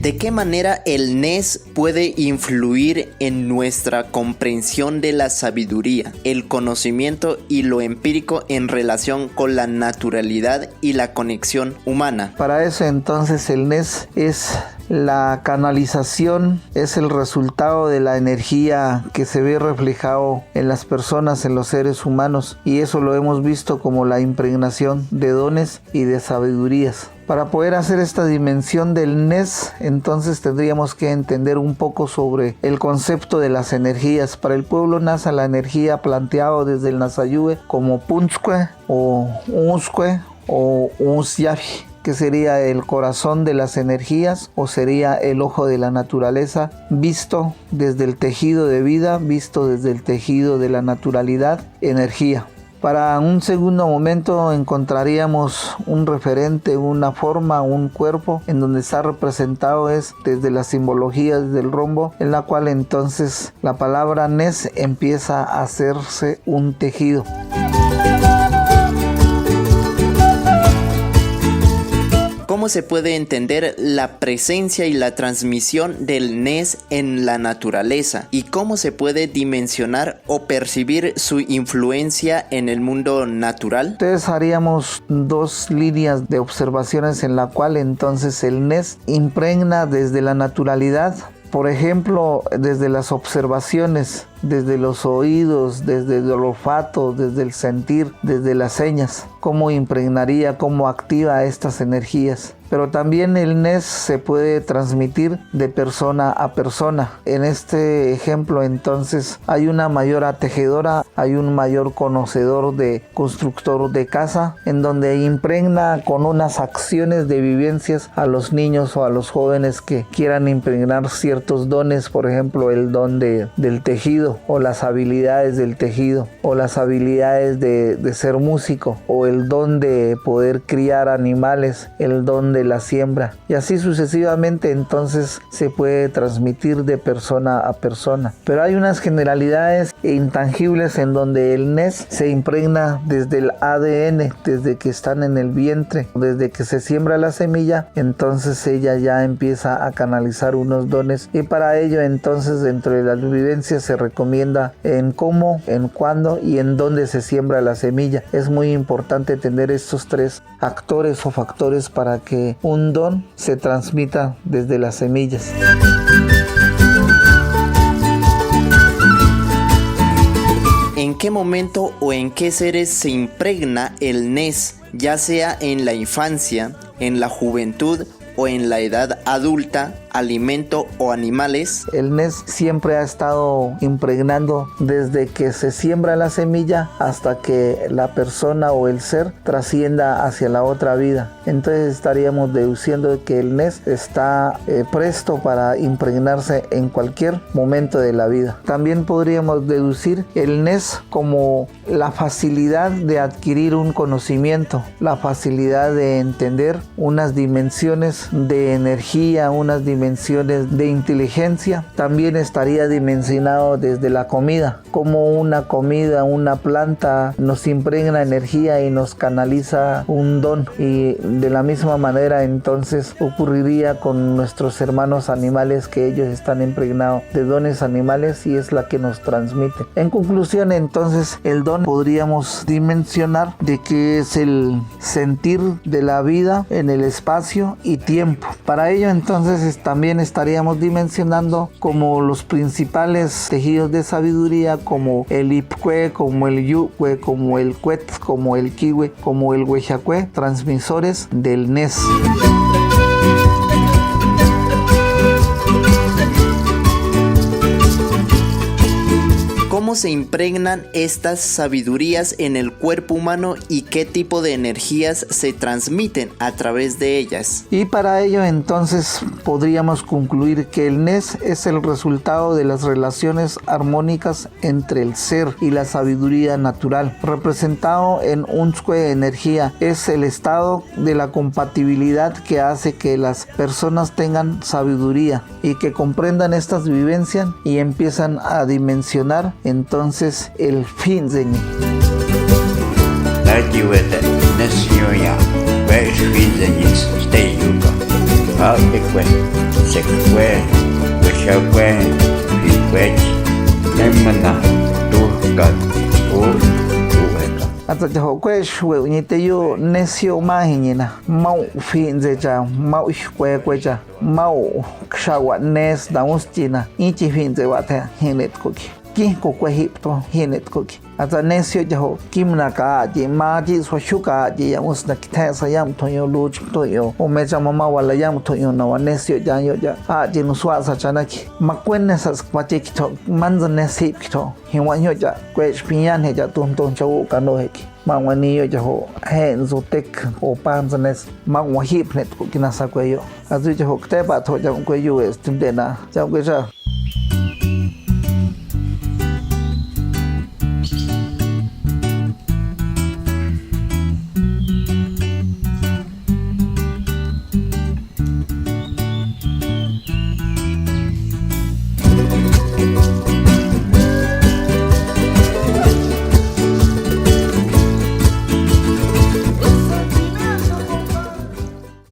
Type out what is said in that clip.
¿De qué manera el NES puede influir en nuestra comprensión de la sabiduría, el conocimiento y lo empírico en relación con la naturalidad y la conexión humana? Para eso entonces el NES es la canalización, es el resultado de la energía que se ve reflejado en las personas, en los seres humanos, y eso lo hemos visto como la impregnación de dones y de sabidurías. Para poder hacer esta dimensión del NES, entonces tendríamos que entender un poco sobre el concepto de las energías. Para el pueblo nasa la energía planteado desde el Nasayube como Puntzque o Unsque o Unsyafi, que sería el corazón de las energías o sería el ojo de la naturaleza, visto desde el tejido de vida, visto desde el tejido de la naturalidad, energía. Para un segundo momento encontraríamos un referente, una forma, un cuerpo en donde está representado es desde la simbología del rombo, en la cual entonces la palabra NES empieza a hacerse un tejido. ¿Cómo se puede entender la presencia y la transmisión del NES en la naturaleza? ¿Y cómo se puede dimensionar o percibir su influencia en el mundo natural? Entonces haríamos dos líneas de observaciones en la cual entonces el NES impregna desde la naturalidad. Por ejemplo, desde las observaciones, desde los oídos, desde el olfato, desde el sentir, desde las señas, cómo impregnaría, cómo activa estas energías. Pero también el NES se puede transmitir de persona a persona. En este ejemplo entonces hay una mayor tejedora, hay un mayor conocedor de constructor de casa, en donde impregna con unas acciones de vivencias a los niños o a los jóvenes que quieran impregnar ciertos dones, por ejemplo el don del tejido o las habilidades del tejido o las habilidades de ser músico o el don de poder criar animales, el don de la siembra, y así sucesivamente entonces se puede transmitir de persona a persona. Pero hay unas generalidades intangibles en donde el NES se impregna desde el ADN, desde que están en el vientre, desde que se siembra la semilla, entonces ella ya empieza a canalizar unos dones, y para ello entonces dentro de las vivencias se recomienda en cómo, en cuándo y en dónde se siembra la semilla. Es muy importante tener estos tres actores o factores para que un don se transmita desde las semillas. ¿En qué momento o en qué seres se impregna el NES, ya sea en la infancia, en la juventud o en la edad adulta, alimento o animales? El NES siempre ha estado impregnando desde que se siembra la semilla hasta que la persona o el ser trascienda hacia la otra vida. Entonces estaríamos deduciendo que el NES está presto para impregnarse en cualquier momento de la vida. También podríamos deducir el NES como la facilidad de adquirir un conocimiento, la facilidad de entender unas dimensiones de energía, unas dimensiones de inteligencia. También estaría dimensionado desde la comida, como una comida, una planta nos impregna energía y nos canaliza un don, y de la misma manera entonces ocurriría con nuestros hermanos animales, que ellos están impregnados de dones animales y es la que nos transmite. En conclusión entonces el don podríamos dimensionar de que es el sentir de la vida en el espacio y tiempo. Para ello entonces también estaríamos dimensionando como los principales tejidos de sabiduría, como el Ipcue, como el Yucue, como el Cuet, como el Kiwe, como el Huechacue, transmisores del NES. ¿Cómo se impregnan estas sabidurías en el cuerpo humano y qué tipo de energías se transmiten a través de ellas? Y para ello entonces podríamos concluir que el NES es el resultado de las relaciones armónicas entre el ser y la sabiduría natural, representado en Unsque energía. Es el estado de la compatibilidad que hace que las personas tengan sabiduría y que comprendan estas vivencias y empiezan a dimensionar entonces el fin de mí. chekwe weshakwe hikwech nemana tuhkat uweka ata jaho kwesh we unyite yo nesio mahinyina mau finze cha mau kwe cha mau kshawa nes daustina ichi finze wate hinet koki ki ko kwe hipto hinet koki ata nesio jaho kimna ka ji ma ji so shuka ji ya usna kitha sa yam thoyo luch toyo o me cha mama wala yam thoyo na wa nesio ja yo ja a ji no swa sa chanaki makwen sa kwache kito manza nesip kito hiwa yo ja kwe spian he ja tum tum chau ka no he mangwani yo jaho hen zo tek o panzanes mangwa hip net ko kinasa kwe yo azu jaho kte ba tho jam kwe yo es timdena jam kwe ja